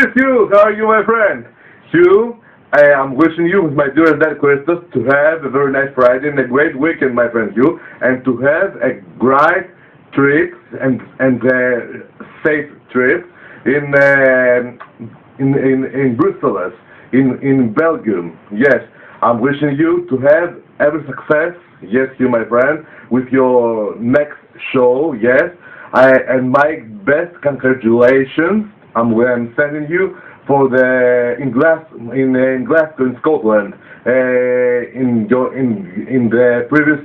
Yes, Hugh, how are you, my friend? Hugh, I am wishing you, with my dearest dad Christos, to have a very nice Friday and a great weekend, my friend Hugh, and to have a great trip and safe trip in Brussels, in Belgium. Yes, I'm wishing you to have every success. Yes, you, my friend, with your next show. Yes, and my best congratulations. I'm sending you for the in Glasgow in Scotland in the previous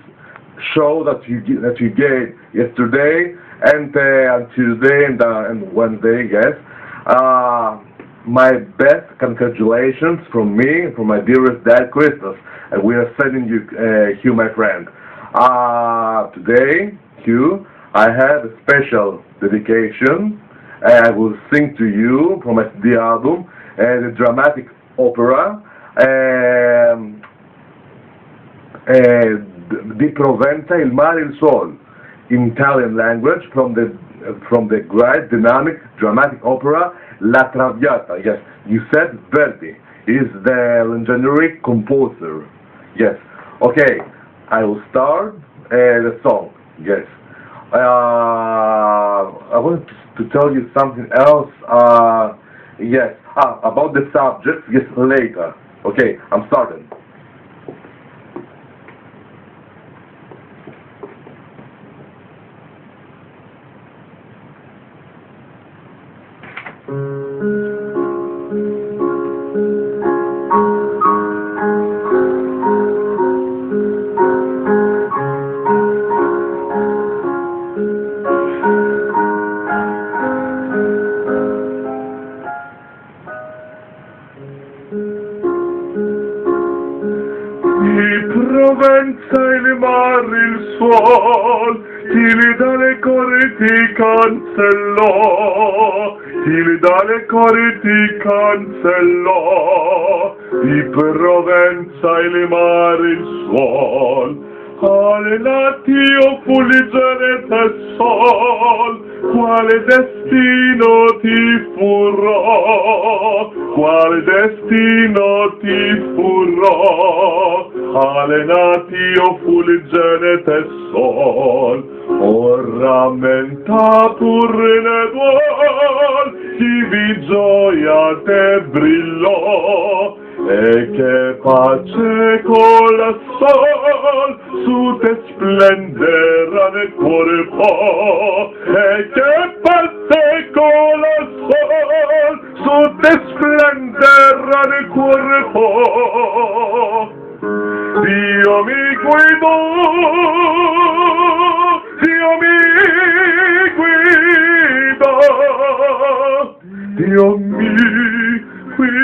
show that you gave yesterday and on Tuesday and Wednesday. Yes, my best congratulations from me and from my dearest dad Christos, and we are sending you Hugh, my friend. Today, Hugh, I have a special dedication. I will sing to you from my CD album, the dramatic opera, Di Provenza il mare il sol, in Italian language, from the great dynamic dramatic opera La Traviata. Yes, you said Verdi is the legendary composer. Yes. Okay, I will start the song. Yes. I want to tell you something else. Yes. About the subject. Yes, later. Okay, I'm starting. Di Provenza il mare il suol, chi dalle corde ti cancellò, chi dalle corde ti cancellò. Di Provenza il mare il suol, alle natio fulgere del sol, quale destino ti furrò, quale destino ti furrò, alle natio fulgere del sol, orramenta pur ne duol, chi vi gioia te brillò, e che pace con la sol su te splendera nel cuore po', e che pace con la sol su te splendera nel cuore po'. Dio mi guidò, Dio mi guidò, Dio mi guidò.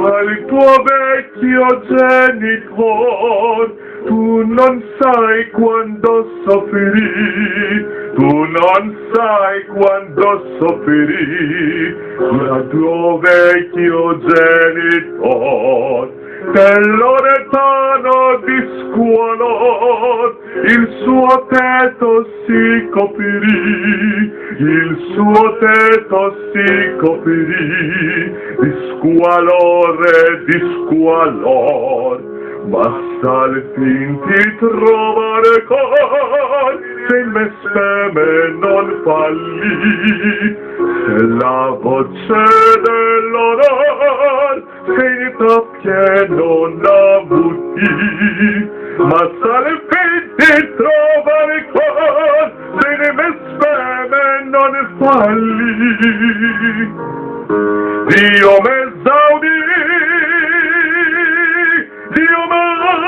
Al tuo vecchio genitor tu non sai quando soffrì, tu non sai quando soffrì, al tuo vecchio genitor, dell'oretano di scuolò, il suo tetto si coprì, il suo tetto si coprì, di squalore, di squalor. Ma al fin ti trovare cor, se in me speme non fallì, se la voce dell'onor, se in t'occhie non avuti, ma al fin ti trovare cor, se in me speme non fallì. Dio m'esaudì, Dio m'esaudì,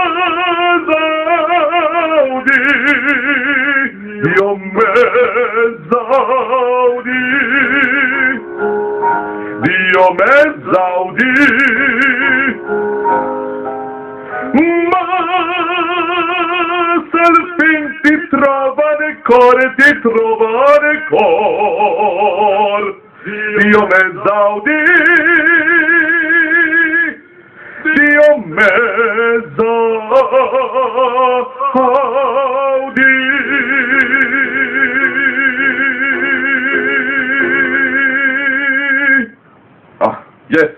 Dio m'esaudì, Dio m'esaudì, ma salvin ti trovare core, ti trovare cor. Dio me zaudi, Dio me zaudi. Yes,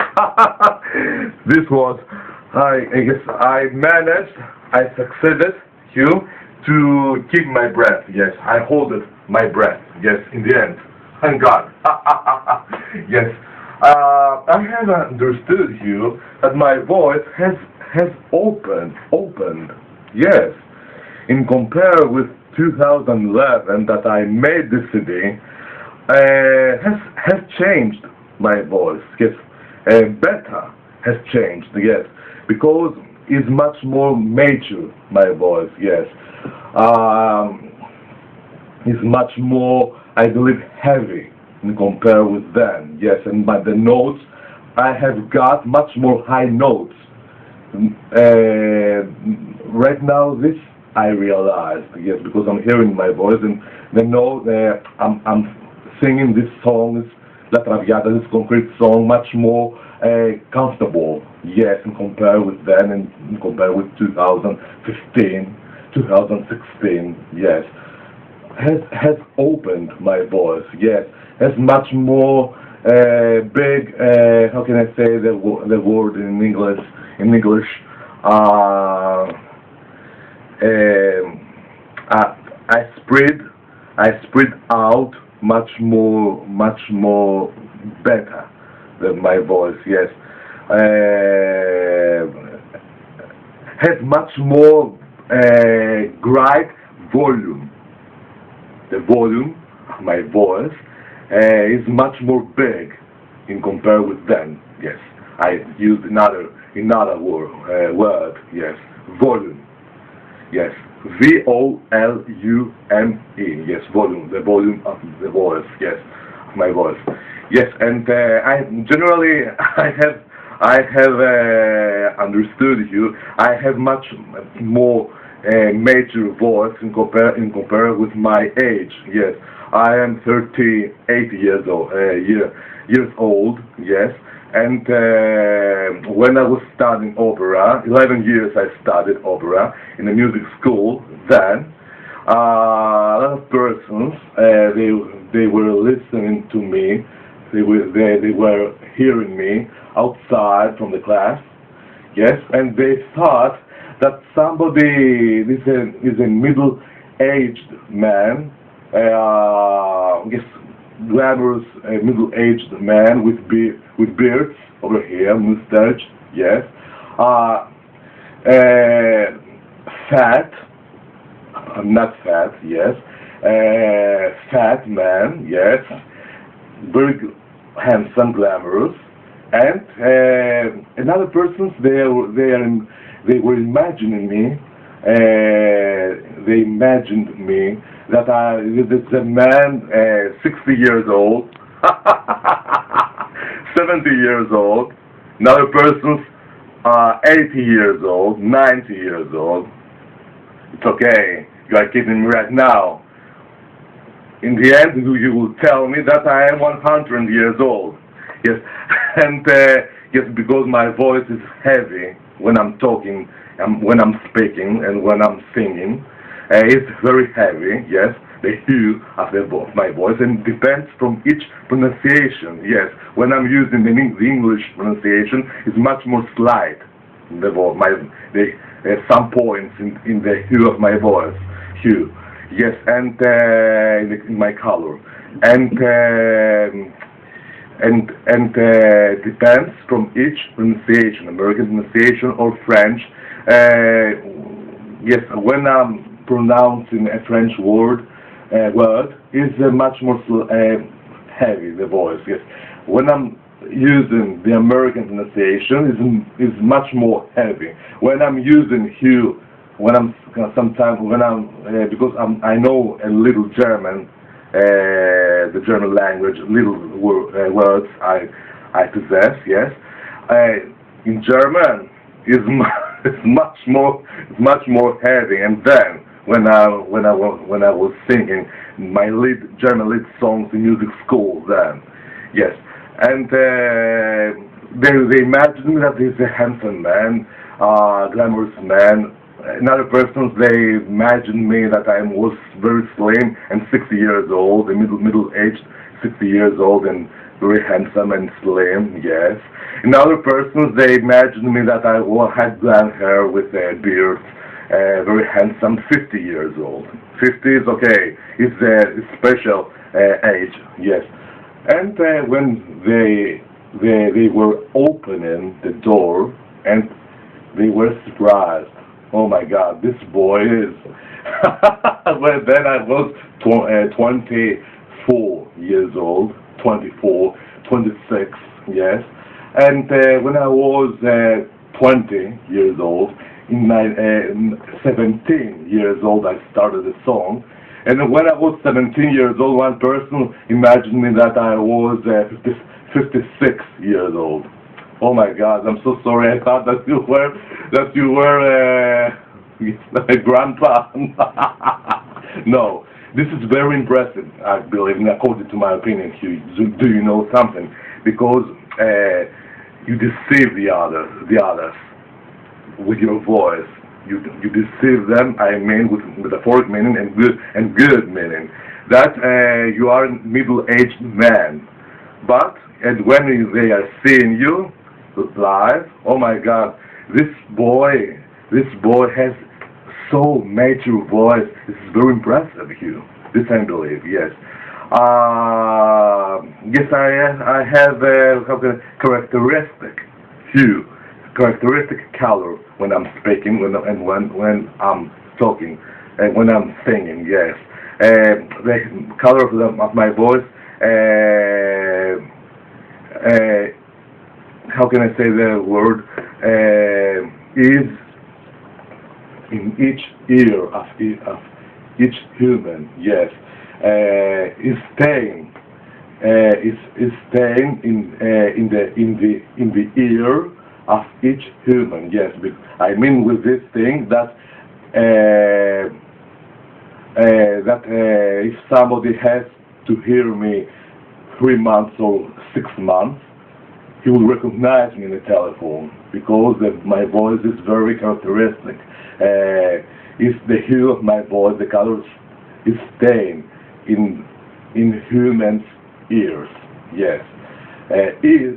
this was, I guess I managed, I succeeded, Hugh, to keep my breath. Yes, I hold it, my breath. Yes, in the end. Thank God. Yes, I have understood, Hugh, that my voice has opened. Yes, in compare with 2011 that I made this CD, has changed my voice. Yes. Better has changed, yes, because it's much more mature, my voice, yes. It's much more, I believe, heavy in compare with then, yes, and by the notes, I have got much more high notes. Right now, this I realized, yes, because I'm hearing my voice, and the note, I'm singing these songs, La Traviata, this concrete song, much more comfortable, yes, in compare with then and in compare with 2015, 2016, yes. Has opened my voice, yes. Has much more big, how can I say the word in English, I spread out much more better than my voice, yes. Has much more great volume. The volume of my voice is much more big in compare with then, yes. I used another word, yes. Volume, yes. V-O-L-U-M-E, yes, volume, the volume of the voice, yes, of my voice, yes, and I generally I have understood you. I have much more mature voice in compare with my age. Yes, I am 38 years old. Yes. And when I was studying opera, 11 years I studied opera in a music school. Then a lot of persons they were listening to me. They were hearing me outside from the class. Yes, and they thought that somebody is a middle-aged man. Yes. Glamorous middle-aged man with beards over here, mustache, yes. Fat, not fat, yes. Fat man, yes. Very handsome, glamorous, and another persons they were imagining me. They imagined me that it's a man 60 years old, 70 years old, another person's 80 years old, 90 years old. It's okay, you are kidding me right now. In the end, you will tell me that I am 100 years old. Yes, and yes, because my voice is heavy when I'm talking, when I'm speaking, and when I'm singing. It's very heavy, yes, the hue of my voice, and depends from each pronunciation, yes. When I'm using the English pronunciation, it's much more slight, the voice, some points in the hue of my voice, hue, yes, and in my color, and depends from each pronunciation, American pronunciation or French. Yes, when I'm pronouncing a French word is much more heavy, the voice, yes. When I'm using the American pronunciation is much more heavy. When I'm using hue, because I know a little German, the German language, little words I possess, yes. In German is much more heavy, and then when I was singing my German lead songs in music school then. Yes, and they imagined me that he's a handsome man, glamorous man. Another persons, they imagined me that I was very slim and 60 years old, middle-aged, 60 years old, and very handsome and slim, yes. In other persons, they imagined me that I had blonde hair with a beard, very handsome, 50 years old. 50 is okay, it's a special age, yes. And when they were opening the door, and they were surprised. Oh my God, this boy is. Well, then I was 24 years old, 24, 26, yes. And when I was 20 years old, in my 17 years old, I started a song. And when I was 17 years old, one person imagined me that I was 56 years old. Oh my God, I'm so sorry. I thought that you were a grandpa. No, this is very impressive, I believe, according to my opinion. Do you know something? Because you deceive the others with your voice. You deceive them. I mean, with metaphoric meaning and good meaning. That you are a middle-aged man, but and when they are seeing you live, oh my God, this boy has so mature voice. This is very impressive, Hugh. This I believe, yes. Yes, I have a characteristic hue, characteristic color when I'm speaking, when I'm talking, and when I'm singing. Yes, the color of my voice. How can I say the word? Is in each ear of each human. Yes, is staying in the ear of each human. Yes, I mean with this thing that if somebody has to hear me 3 months or 6 months, he will recognize me in the telephone because my voice is very characteristic. It's the hue of my voice, the color is staying in humans' ears. Yes, is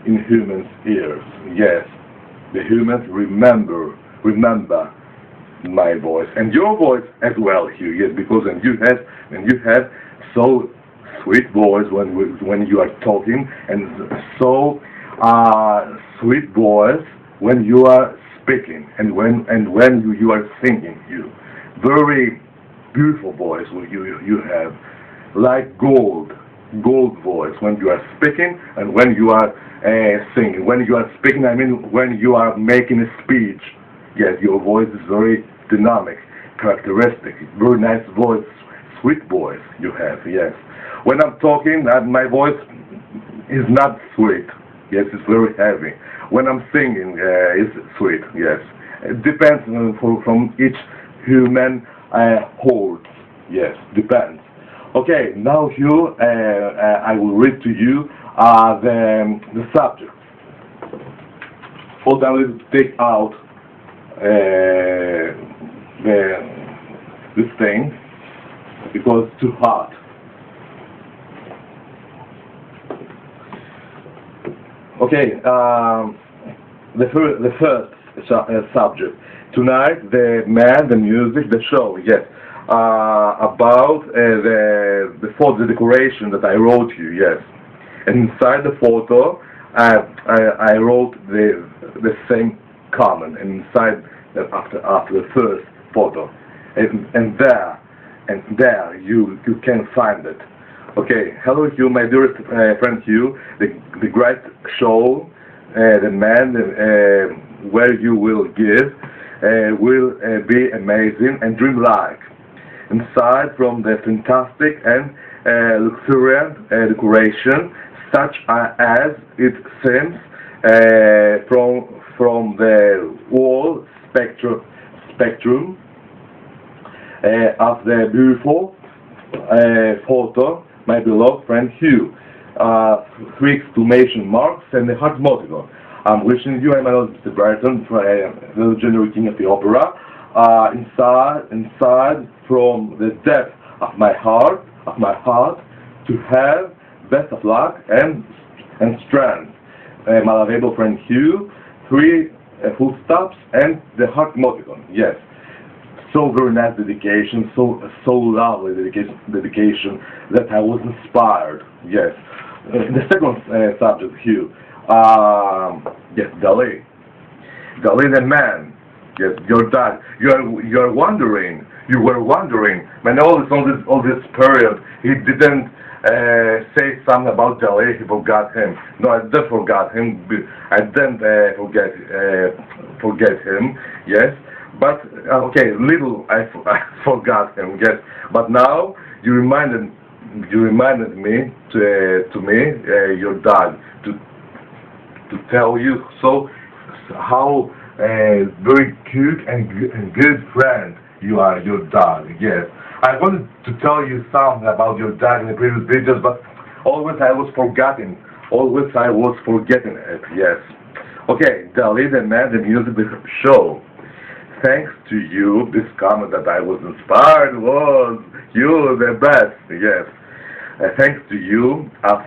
in humans' ears. Yes, the humans remember my voice and your voice as well, Hugh. Yes, because you have so sweet voice when you are talking, and so sweet voice when you are speaking, and when you are singing. You very beautiful voice you have, like gold voice when you are speaking and when you are singing. When you are speaking, I mean when you are making a speech. Yes, your voice is very dynamic, characteristic, very nice voice, sweet voice you have. Yes. When I'm talking, my voice is not sweet. Yes, it's very heavy. When I'm singing, it's sweet. Yes, it depends from each human holds. Yes, depends. Okay, now Hugh, I will read to you the subject. Hold on, let's take out this thing because it's too hot. Okay, the first subject tonight, the man, the music, the show. Yes, about the photo, the decoration that I wrote you. Yes, and inside the photo, I wrote the same comment, and inside after the first photo, and there you can find it. Okay, hello Hugh, my dearest friend Hugh, the great show, the man where you will give will be amazing and dreamlike. Inside from the fantastic and luxuriant decoration, such as it seems from the whole spectrum of the beautiful photo, my beloved friend HUGH. 3 exclamation marks and a heart emoticon. I'm wishing you, I'm Mr. Barton, the legendary king of the opera, inside from the depth of my heart, to have best of luck and strength. My lovable friend HUGH, 3 full stops and the heart emoticon. Yes, so very nice dedication, so lovely dedication that I was inspired. Yes. The second subject, HUGH. Yes, Dali the man. Yes, your dad. You were wondering, man, all this period, he didn't say something about Dali. He forgot him. No, I didn't forget him. I didn't forget him. Yes, but okay, little I forgot him. Yes, but now you reminded me to me, your dad, to tell you how very cute and good friend you are, your dad. Yes, I wanted to tell you something about your dad in the previous videos, but always I was forgetting it. Yes. Okay, Dali the man, the music show. Thanks to you, this comment that I was inspired was you the best. Yes. Thanks to you of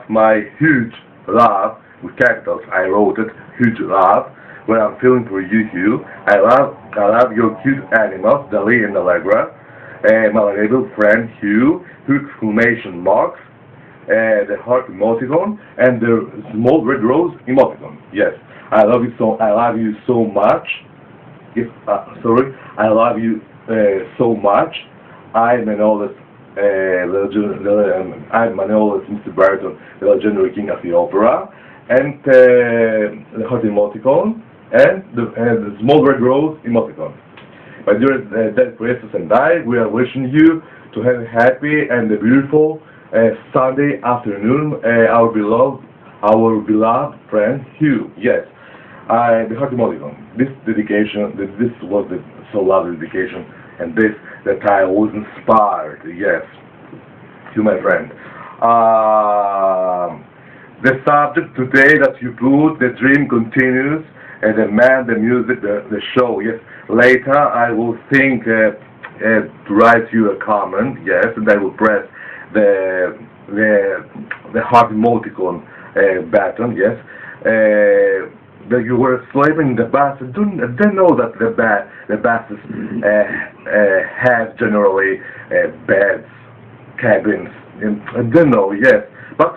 my huge love with capitals. I wrote it, huge love. What I'm feeling for you, HUGH. I love your cute animals, Dali and Allegra. My little friend HUGH, 2 exclamation marks, the heart emoticon, and the small red rose emoticon. Yes, I love you so much. I love you so much. I'm Manolis Mr. Barton, the legendary king of the opera, and the heart emoticon, and the small red rose emoticon. My dear dead priestess and I, we are wishing you to have a happy and a beautiful Sunday afternoon, our beloved friend HUGH. Yes, the heart emoticon. This dedication, this was so lovely dedication, and this that I was inspired. Yes, to my friend. The subject today that you put, the dream continues, and the man, the music, the show. Yes, later I will think to write you a comment. Yes, and I will press the heart emoticon button. Yes. That you were sleeping in the bus. I didn't know that the buses have generally beds, cabins. I didn't know. Yes, but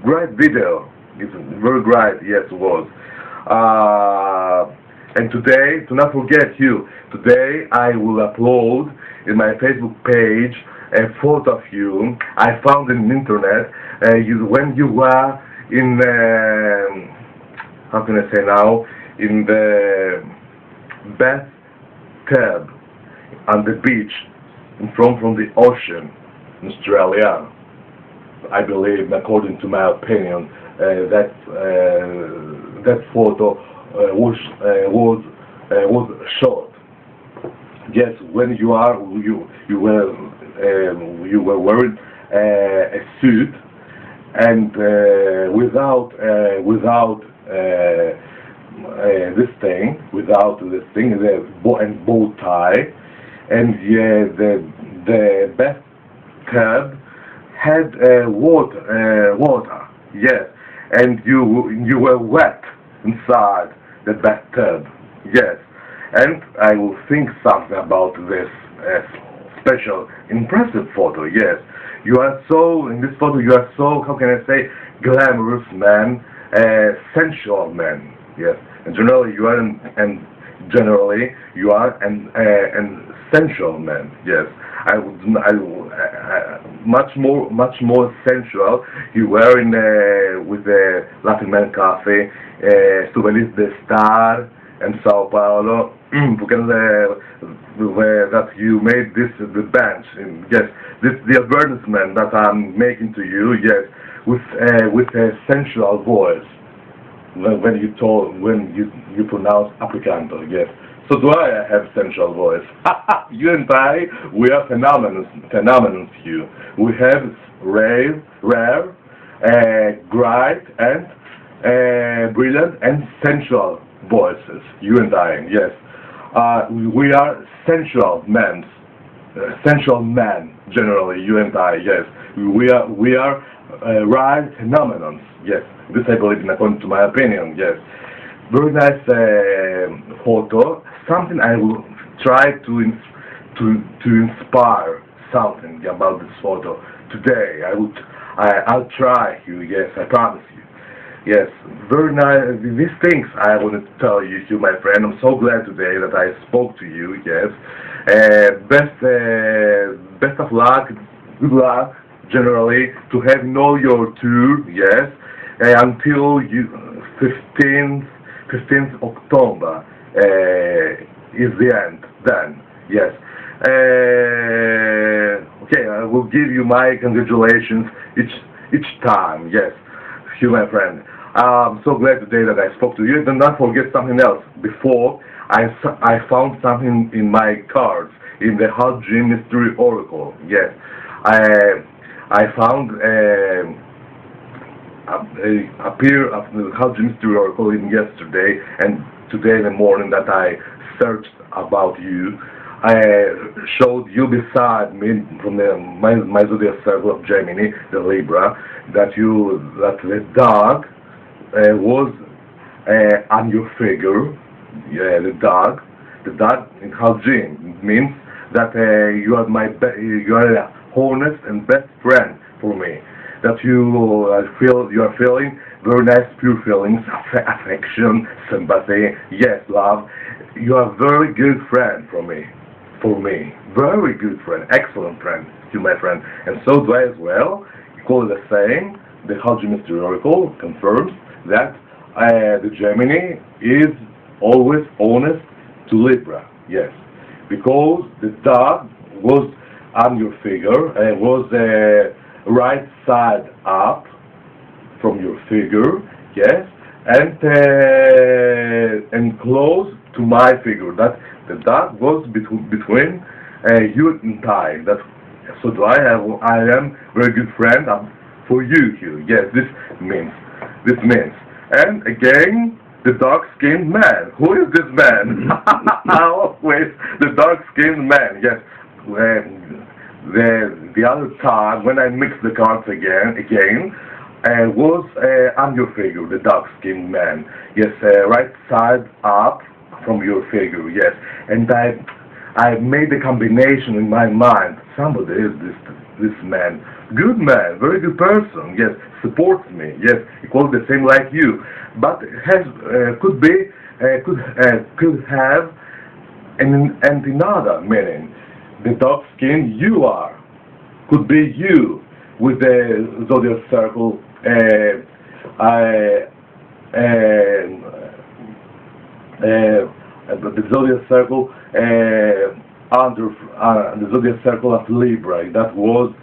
great video. It's very great. Yes, it was. And today, do not forget HUGH. Today I will upload in my Facebook page a photo of you. I found in the internet when you were in. How can I say now, in the bathtub on the beach from the ocean in Australia. I believe, according to my opinion, that photo was shot. Yes, when you were wearing a suit and without this thing, the bow tie, and the bathtub had water, yes, and you were wet inside the bathtub, yes, and I will think something about this special, impressive photo, yes. You are so, in this photo, you are so, how can I say, glamorous man, sensual man, yes. And generally you are an sensual man, yes. Much more sensual. You were in with the Laughing Man Cafe, Souvenirs de Star and Sao Paulo, because that you made the bench, and yes, the advertisement that I'm making to you, yes, with a sensual voice when you pronounce Africanto, yes, So do I have sensual voice. You and I, we are phenomenons here. We have rare, bright, and brilliant and sensual voices. You and I, yes. We are sensual men, generally. You and I, yes. We are right phenomenons, yes. This I believe in according to my opinion, yes. Very nice photo. Something I will try to inspire something about this photo today. I'll try you. Yes, I promise you. Yes, very nice. These things I want to tell you, my friend. I'm so glad today that I spoke to you. Yes, best of luck. Good luck, generally, to have your tour. Yes, until 15th October is the end. Then, yes. Okay, I will give you my congratulations each time. Yes, you, my friend. I'm so glad today that I spoke to you. Do not forget something else. Before, I found something in my cards in the HUGH Mystery Oracle. Yes, I found appear of the HUGH Mystery Oracle in yesterday and today in the morning that I searched about you. I showed you beside me from my zodiac circle of Gemini, the Libra, that the dog was on your figure. Yeah, the dog in HUGH means that you are you are a honest and best friend for me. That you are feeling very nice, pure feelings, affection, sympathy, yes, love. You are a very good friend for me, very good friend, excellent friend, you, my friend, and so do I as well. Equally the same. The HUGH Mystery Oracle confirms that the Gemini is always honest to Libra, yes, because the dog was on your figure and was right side up from your figure, yes, and close to my figure. That the dog was between you and I. That so do I am very good friend for you here. Yes, this means, and again the dark-skinned man. Who is this man? Always the dark-skinned man. Yes. The other time when I mixed the cards again was on your figure, the dark-skinned man. Yes, right side up from your figure. Yes, and I made a combination in my mind. Somebody is this man, good man, very good person. Yes, supports me. Yes, equals the same like you, but could have another meaning. The dark skin you are could be you with the zodiac circle. The zodiac circle under the zodiac circle of Libra. That was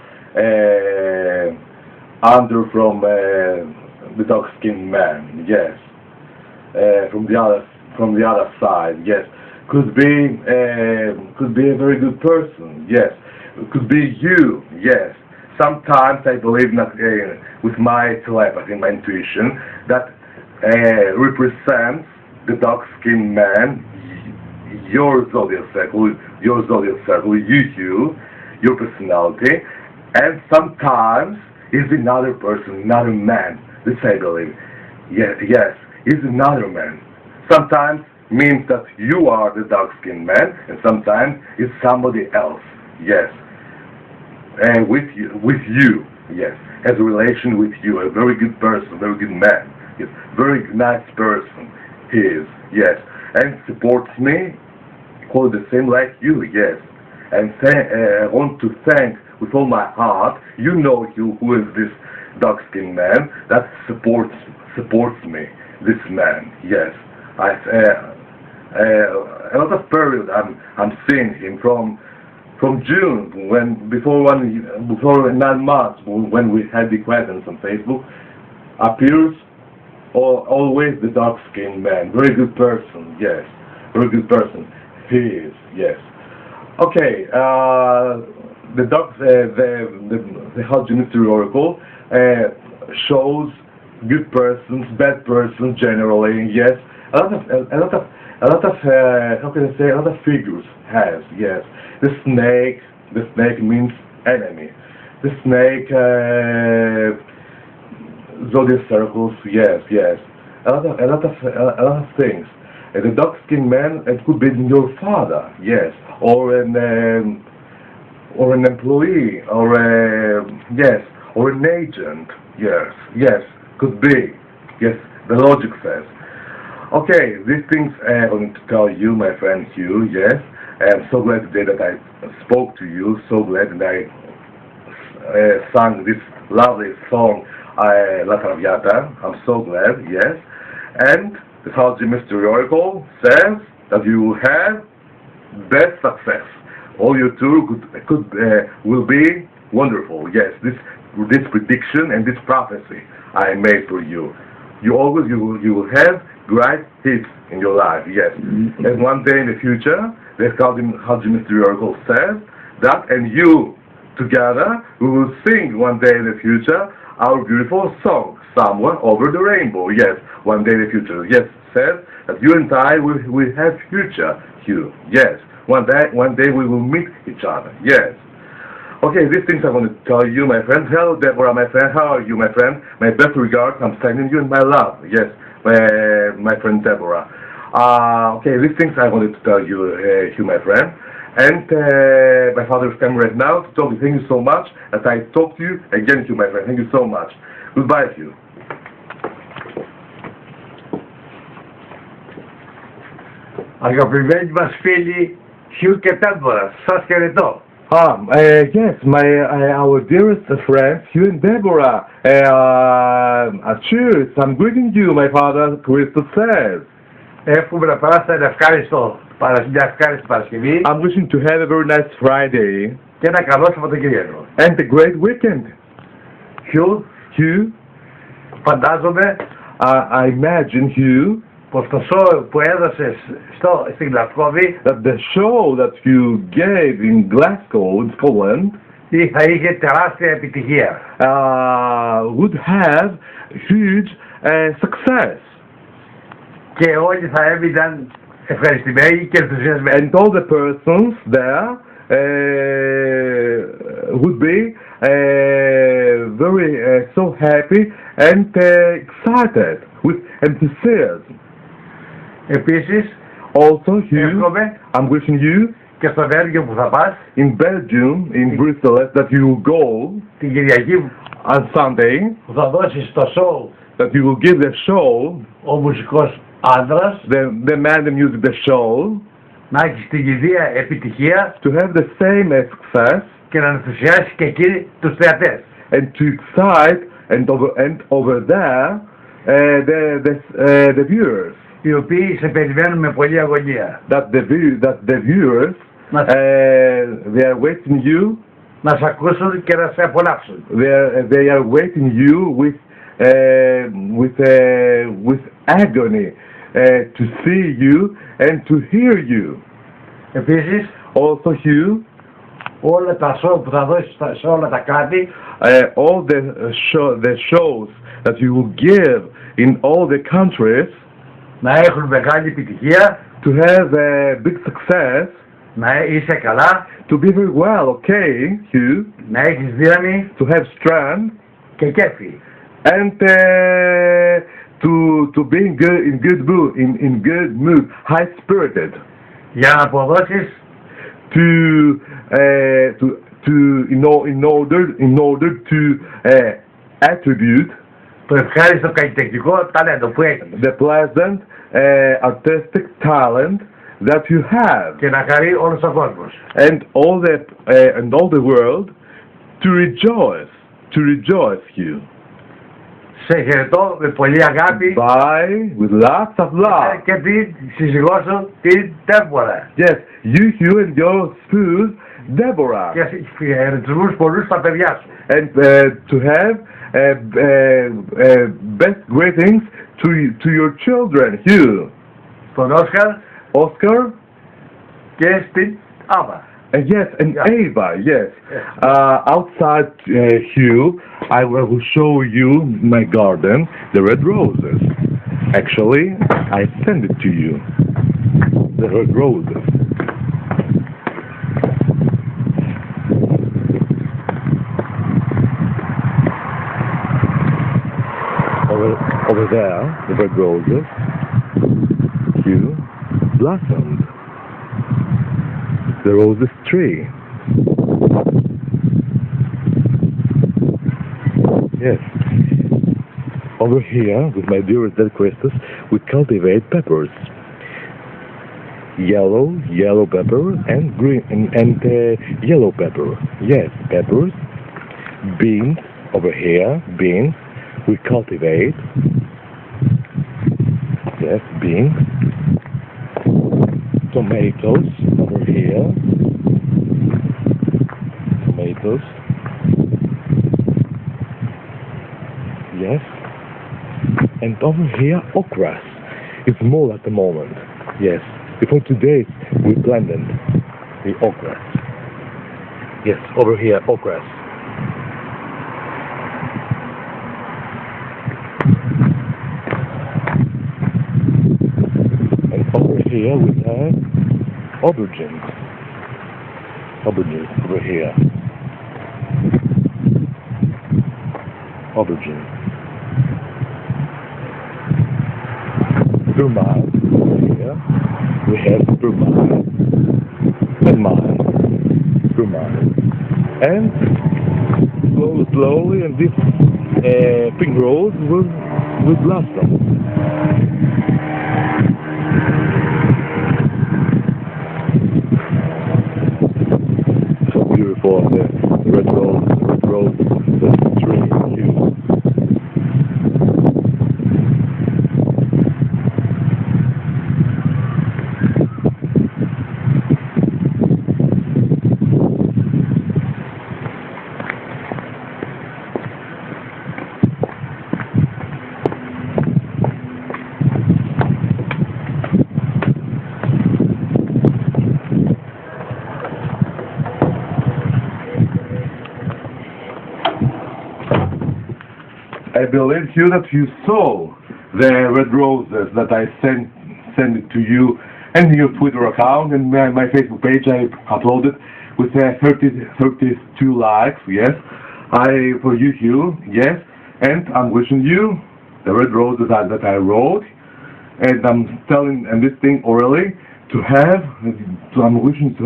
under from the dark-skinned man. Yes, from the other side. Yes. Could be a very good person, yes. Could be you, yes. Sometimes I believe that with my telepathy, my intuition, that represents the dark-skinned man, your zodiac circle, your personality, and sometimes is another person, another man. This I believe. Yes, is another man. Sometimes means that you are the dark-skinned man, and sometimes it's somebody else, yes, and with you, yes, has a relation with you, a very good person, very good man, yes, very nice person, he is, yes, and supports me, call the same like you, yes, and I want to thank with all my heart, you know who is this dark-skinned man that supports me, this man, yes, a lot of period I'm seeing him from June, before 9 months when we had the acquaintance on Facebook, appears always the dark-skinned man, very good person, yes, very good person. He is, yes. Okay, the HUGH Mystery Oracle shows good persons, bad persons generally, yes. A lot of how can I say, a lot of figures has, yes. The snake means enemy. The snake, zodiac circles, yes. A lot of things. The dark-skinned man, it could be your father, yes, or an employee, or or an agent, yes, could be, yes. The logic says. Okay, these things I want to tell you, my friend Hugh, yes. I'm so glad today that I spoke to you, so glad that I sang this lovely song, La Traviata. I'm so glad, yes. And the HUGH Mystery Oracle says that you will have best success. All your tour will be wonderful, yes. This prediction and this prophecy I made for you. You will have great hits in your life, yes. And one day in the future, the HUGH Mystery Oracle says that, and you together, we will sing one day in the future our beautiful song, Somewhere Over the Rainbow, yes, one day in the future, yes, says that you and I will have future, Hugh, yes. One day we will meet each other, yes. Okay, these things I want to tell you, my friend. Hello, Deborah, my friend. How are you, my friend? My best regards. I'm sending you my love. Yes, my friend Deborah. Okay, these things I wanted to tell you, Hugh, my friend. And my father's coming right now to talk to you. Thank you so much. As I talk to you again, Hugh, my friend. Thank you so much. Goodbye, Hugh. Αγαπημένοι μας φίλοι Hugh και Deborah, σας χαιρετώ. Yes, our dearest friends, Hugh and Deborah. Cheers, I'm greeting you, my father, Christos says. Εύχομαι να περάσετε μια ευχάριστη Παρασκευή. I'm wishing to have a very nice Friday. Και ένα καλό Σαββατοκύριακο. And a great weekend. Hugh, φαντάζομαι, I imagine, Hugh, πως το show που έδωσες στην Γλασκόβη, that the show that you gave in Glasgow, in Scotland, θα είχε τεράστια επιτυχία. Would have huge success. Και όλοι θα έμειναν ευχαριστημένοι και ενθουσιασμένοι. And all the persons there would be very so happy and excited with enthusiasm. Επίσης, Also, Hugh, I'm wishing you και στο Βέλγιο που θα πας, in Belgium, in Brussels, that you will go την Κυριακή on Sunday, που θα δώσεις το show, that you will give the show, ο μουσικός άντρας, the man, the music, the show, να έχεις την ίδια επιτυχία to have the same success και να ενθουσιάσεις και εκεί τους θεατές. and to excite and over there the viewers. Οι οποίοι σε περιμένουν με πολλή αγωνία. That the viewers they are waiting you. Να σε ακούσουν και να σε απολαύσουν. They are waiting you with agony to see you and to hear you. Επίσης, Also, Hugh, όλα τα show που θα δώσεις σε όλα τα κράτη, all the shows that you will give in all the countries, να έχουν μεγάλη επιτυχία, to have a big success, να είσαι καλά, to be very well, okay, Hugh, να έχεις δύναμη to have strength, και κέφι. and to be in good mood, high spirited, Για να αποδώσεις in order to attribute το ευχάριστο καλλιτεχνικό ταλέντο που έχεις. the pleasant artistic talent that you have, Και να χαρεί όλος ο κόσμος. and all the world to rejoice you. Σε χαιρετώ με πολύ αγάπη. Bye, with lots of love. Και την σύζυγό σου, την Deborah. Yes, you and your spouse, Deborah. Και χαιρετισμούς πολλούς στα παιδιά σου. And to have best greetings to your children, Hugh. Στον Όσκαρ, Oscar, και στην Άβα. yes, and Yeah. Ava, yes. Yes. Outside Hugh, I will show you my garden, the red roses. Actually, I send it to you, the red roses. Over there, the red roses, Hugh blossomed. The roses tree. Yes. Over here, with my dearest dead Christus, we cultivate peppers. Yellow pepper, and green and yellow pepper. Yes, peppers. Beans over here, beans. We cultivate. Yes, beans. Tomatoes over here. Tomatoes. Yes. And over here, okras. It's small at the moment. Yes. Before 2 days, we planted the okras. Yes, over here, okras. And over here, we have aubergines. Aubergines over here. Aubergine. Gourmand over here. We have gourmand. Gourmand. And slowly, and this pink rose will blossom. So beautiful, the red rose, the tree, cute. I believe you that you saw the red roses that I sent it to you and your Twitter account and my Facebook page. I uploaded with 32 likes. Yes, for you, Hugh. Yes, and I'm wishing you the red roses that I wrote, and I'm telling and this thing orally I'm wishing to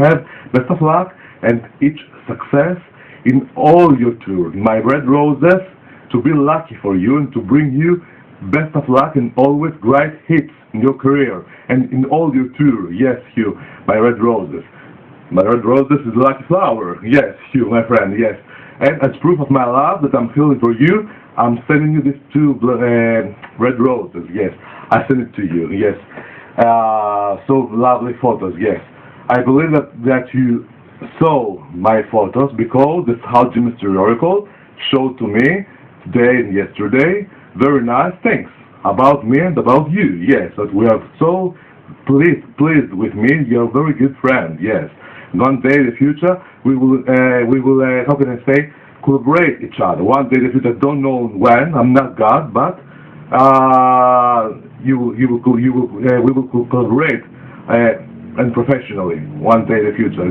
have best of luck and each success in all your tour. My red roses. To be lucky for you and to bring you best of luck and always great hits in your career and in all your tour. Yes, Hugh, my red roses. My red roses is a lucky flower. Yes, Hugh, my friend, yes. And as proof of my love that I'm feeling for you, I'm sending you these two red roses. Yes, I send it to you. Yes, so lovely photos. Yes, I believe that you saw my photos because this HUGH Mystery Oracle showed to me today and yesterday very nice things about me and about you. Yes, that we are so pleased with me. You're a very good friend. Yes, and one day in the future we will how can I say, collaborate each other. One day in the future, don't know when. I'm not God, but we will collaborate and professionally one day in the future.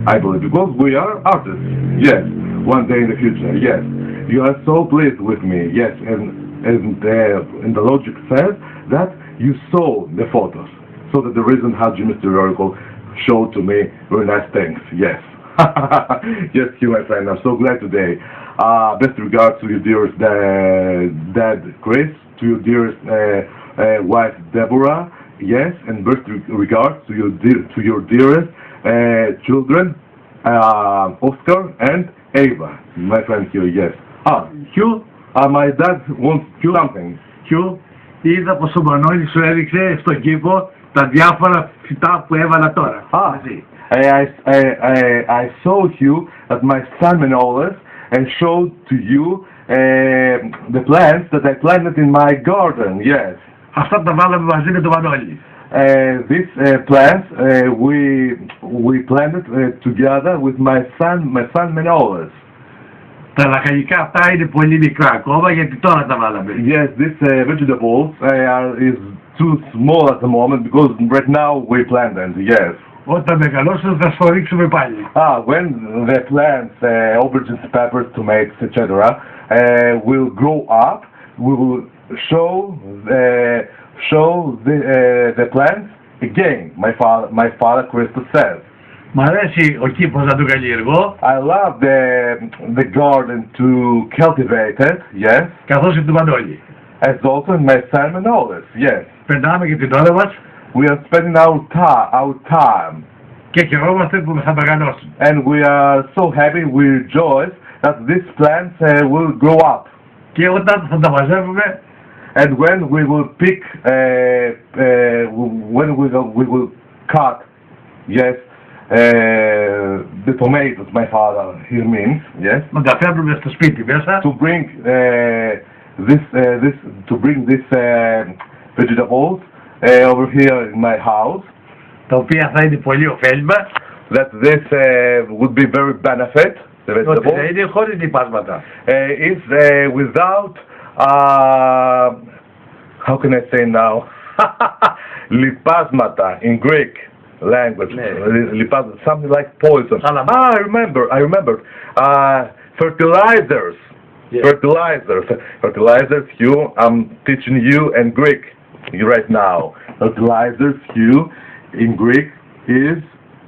I believe because we are artists. Yes, one day in the future. Yes. You are so pleased with me, yes, and the logic says that you saw the photos, so that the reason HUGH Mystery Oracle showed to me very nice things, yes. Yes, you, my friend, I'm so glad today. Best regards to your dearest dad, Chris, to your dearest wife, Deborah, yes, and best regards to your dearest children, Oscar and Ava, my friend here, yes. Hugh, My dad wants something. Hugh, είδα πως ο Μανώλης σου έδειξε στον κήπο τα διάφορα φυτά που έβαλα τώρα. Μαζί. I saw you that my son Manolis and showed to you the plants that I planted in my garden. Yes. Αυτά τα βάλαμε μαζί με τον Μανώλη. these plants we planted together with my son Manolis. Τα λαχανικά αυτά είναι πολύ μικρά ακόμα γιατί τώρα τα βάλαμε. Yes, these vegetables is too small at the moment because right now we plant them. Yes. Όταν μεγαλώσουν θα σφορίξουμε πάλι. When the plants, aubergines, peppers, tomatoes, etc., will grow up, we will show the plants again. My father Christos says. Μ' αρέσει ο κήπος να τον καλλιεργώ. I love the garden to cultivate it. Yes. Καθώς και του Μανώλη. As also in my son Manolis. Yes. Περνάμε και την ώρα μας. We are spending our time. Και χαιρόμαστε που θα μεγαλώσουν. And we are so happy, we rejoice that these plants will grow up. Και όταν θα τα μαζεύουμε, And when we will pick, when we will cut, yes, the tomatoes, my father, he means, yes, να τα φέρνουμε στο σπίτι μέσα. to bring these vegetables over here in my house. Τα οποία θα είναι πολύ ωφέλιμα. That this would be very benefit, the Ότι vegetables. θα είναι χωρίς λιπάσματα. Is without, how can I say now, lipasmata in Greek language, something like poison. I remember, fertilizers, Yeah. fertilizers, Hugh, I'm teaching you in Greek right now. Fertilizers, Hugh, in Greek is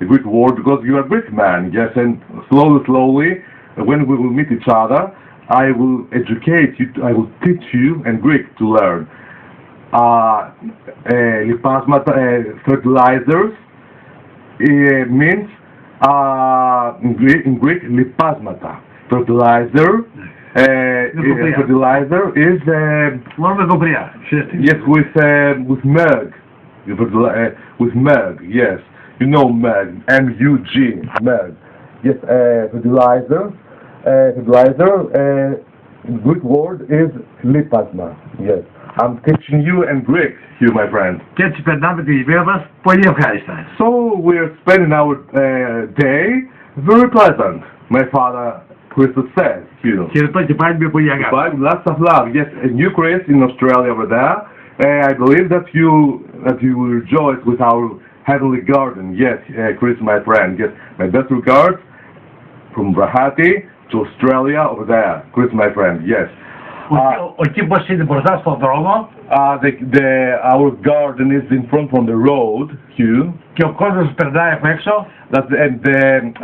a Greek word because you are Greek man, yes, and slowly, when we will meet each other, I will educate you, I will teach you in Greek to learn. Lipasmata, fertilizers means in Greek lipasmata. Fertilizer is Μόνο με κοπριά. yes with mug. With mug, yes. You know mug, M-U-G, mug. Yes, fertilizer. Greek word is lipasma. Yes, I'm teaching you in Greek, you my friend. Και έτσι περνάμε την ημέρα μας πολύ ευχάριστα. So we're spending our day very pleasant. My father Christos says, you. Χαιρετώ και πάλι με πολύ αγάπη. But lots of love. Yes, and you, Chris, in Australia over there, I believe that you will rejoice with our heavenly garden. Yes, Chris, my friend. Yes, my best regards from Brahati to Australia over there. Chris, my friend. Yes. Ο κήπος είναι μπροστά στον δρόμο. Our garden is in front from the road, Hugh. Και ο κόσμος περνάει από έξω.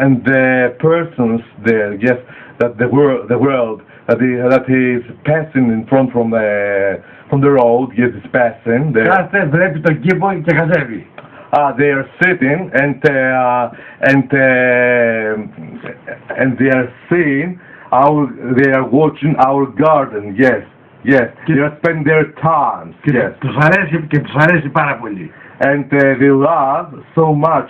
And the persons there, yes, that the world that is passing in front from the road, yes, is passing. Κάθε βλέπει τον κήπο και χαζεύει. They are sitting and they are seeing they are watching our garden. Yes, they are spending their time. Yes, Τους αρέσει πάρα πολύ. and they love so much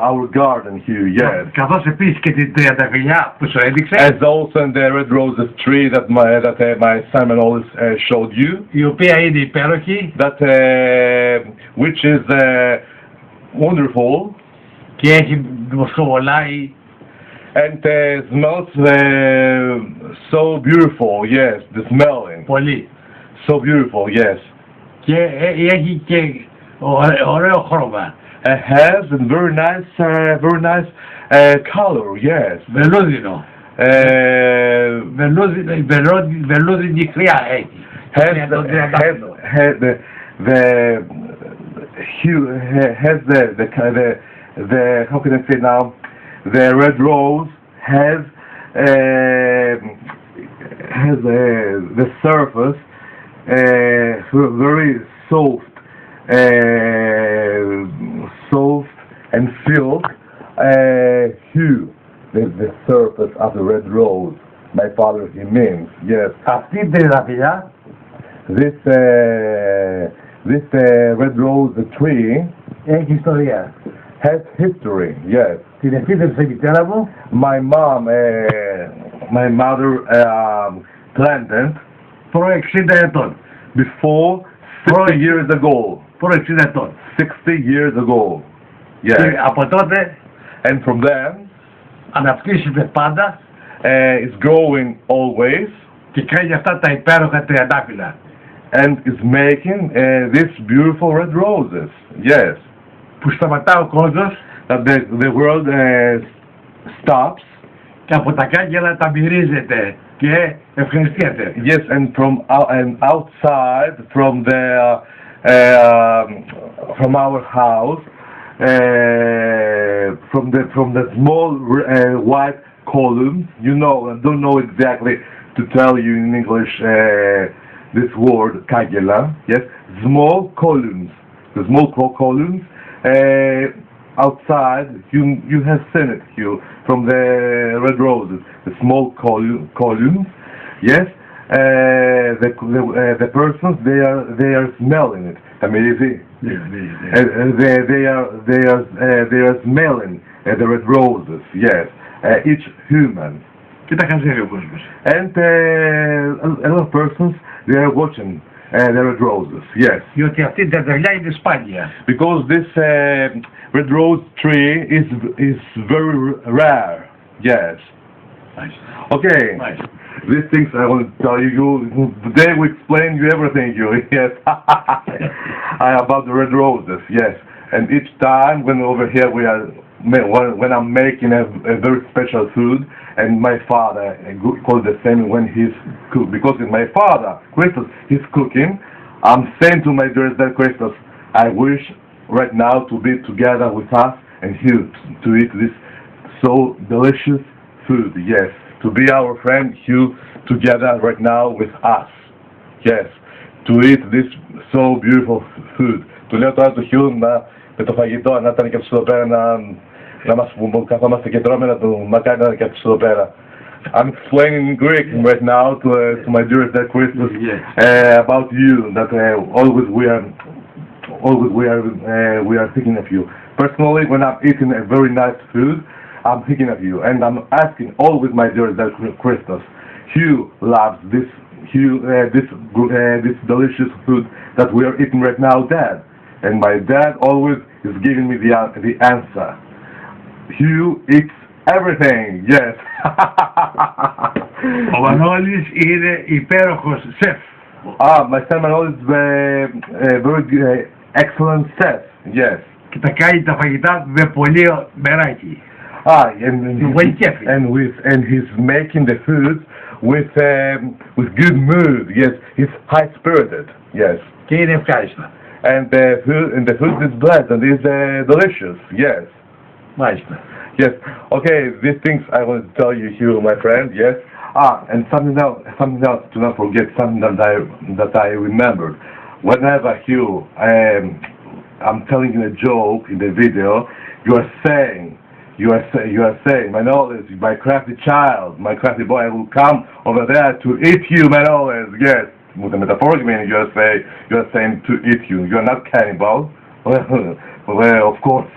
our garden here. Yes. Καθώς επίσης και την τριανταφυλλιά που σου έδειξε. As also in the red roses tree that my Simon always showed you. Η οποία είναι υπέροχη. That which is wonderful. Και έχει μοσχοβολάει. And smells so beautiful. Yes, the smelling. Πολύ. So beautiful. Yes. Και έχει και ωραίο χρώμα. It has a very nice color. Yes. Βελούδινο. Βελούδινη χρειά έχει. Has the how can I say now? The red rose has the surface very soft and silk hue. The surface of the red rose. My father, he means, yes. Αυτή η τριανταφυλλιά This red rose tree έχει ιστορία. has history. Yes. Την εφήβευσε η μητέρα μου. My mother planted προ 60 ετών. before 60 years ago. π.Χ. ετών. 60 years ago. Και Yes. από τότε And from then, αναπτύσσεται πάντα it's growing always και κάνει αυτά τα υπέροχα τριαντάφυλλα. and is making these beautiful red roses. Yes. Που σταματά ο κόσμος That the world stops. και από τα κάγκελα τα μυρίζεται και ευχαριστιέται. Yes, and and outside from our house, from the small white columns, you know, I don't know exactly to tell you in English this word kagela. Yes, small columns. The small columns outside. You have seen it, Hugh, from the red roses. The small columns. Yes, the persons they are smelling it. Amazing. They are smelling the red roses. Yes, each human. Και τα χαζεύει ο κόσμος. And a lot of persons they are watching the red roses. Yes, Διότι αυτή η τεντελιά είναι σπάνια. because this red rose tree is very rare. Yes. Μάλιστα. Okay. Μάλιστα. These things I want to tell you. Today we explain you everything. You yes about the red roses. Yes, and each time when over here when I'm making a very special food, and my father called the same when he's cook because it's my father Christos he's cooking. I'm saying to my dear Christos, I wish right now to be together with us and here to eat this so delicious food. Yes. To be our friend Hugh together right now with us. Yes. To eat this so beautiful food. Του λέω τώρα του Hugh με το φαγητό να ήταν και αυτός εδώ πέρα να μας καθόμαστε και τρώμε να του μακάρι να ήταν και αυτός εδώ πέρα. I'm explaining in Greek right now to my dearest dad Christos about you that always we are thinking of you. Personally, when I'm eating a very nice food, I'm thinking of you, and I'm asking always my dear dad Christos. Hugh loves this delicious food that we are eating right now, Dad. And my dad always is giving me the answer. Hugh eats everything. Yes. Ο Μανώλης είναι υπέροχος σεφ. My son Manol is a very excellent chef. Yes. Και τα κάνει τα φαγητά με πολύ μεράκι. And he's making the food with good mood. Yes, he's high spirited. Yes. Και είναι ευχάριστο. And the food is blessed and is delicious. Yes. Μάλιστα. Yes. Okay. These things I want to tell you here, my friend. Yes. And something else to not forget. Something that I remembered. Whenever I'm telling you a joke in the video, you are saying, Manolis, my crafty child, my crafty boy, I will come over there to eat you, Manolis. Yes, with the metaphoric meaning, you are saying to eat you. You are not cannibal. Well, of course,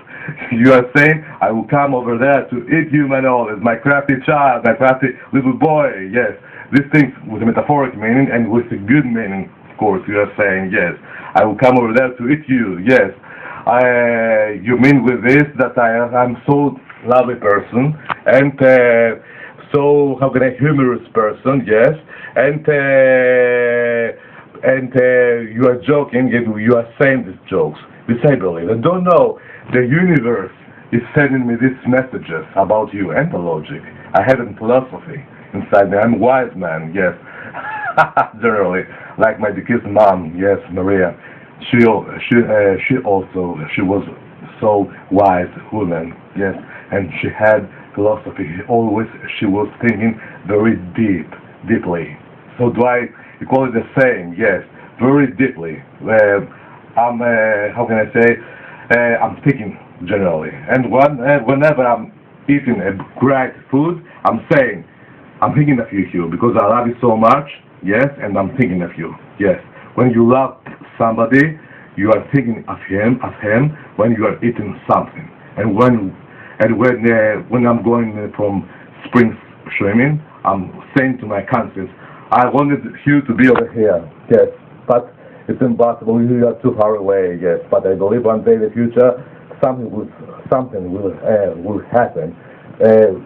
you are saying, I will come over there to eat you, Manolis, my crafty child, my crafty little boy. Yes, these things with a metaphoric meaning and with a good meaning, of course, you are saying, yes, I will come over there to eat you. Yes. You mean with this that I'm so lovely person and so how can I humorous person, yes, and you are joking and you are saying these jokes. This I believe. I don't know. The universe is sending me these messages about you and the logic. I have a philosophy inside me. I'm a wise man, yes. Generally, like my deceased mom, yes, Maria. She was so wise woman, yes, and she had philosophy. She was thinking very deeply. So do I call it the same? Yes, very deeply. How can I say? I'm thinking generally, and whenever I'm eating a great food, I'm saying, I'm thinking of you, Hugh, because I love you so much. Yes, and I'm thinking of you. Yes. When you love somebody, you are thinking of him when you are eating something. And when I'm going from spring swimming, I'm saying to my conscience, I wanted you to be over here. Yes, but It's impossible. You are too far away, yes. But I believe one day in the future, something will happen.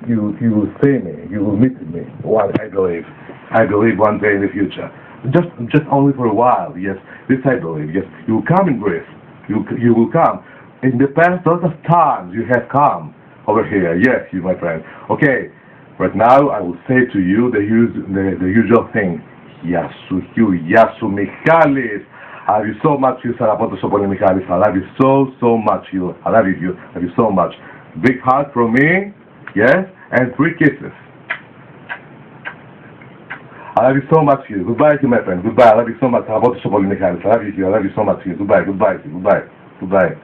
You will see me. You will meet me. One, I believe. I believe one day in the future. Just only for a while, yes. This I believe, yes. You will come in Greece. You will come. In the past, lots of times you have come over here. Yes, you, my friend. Okay. Right now, I will say to you the usual thing. Γεια σου, Hugh. Γεια σου, Michalis. I love you so much, Hugh. Αγαπώ τόσο πολύ, Michalis. I love you so much, Hugh. I love you, Hugh. I love you so much. Big hug from me, yes, and 3 kisses. I love you so much, Hugh. Goodbye, Hugh, my friend. Goodbye. I love you so much. Αγαπώ τόσο πολύ, Michalis. I love you, Hugh. I love you so much, Hugh. Goodbye, Hugh. Goodbye.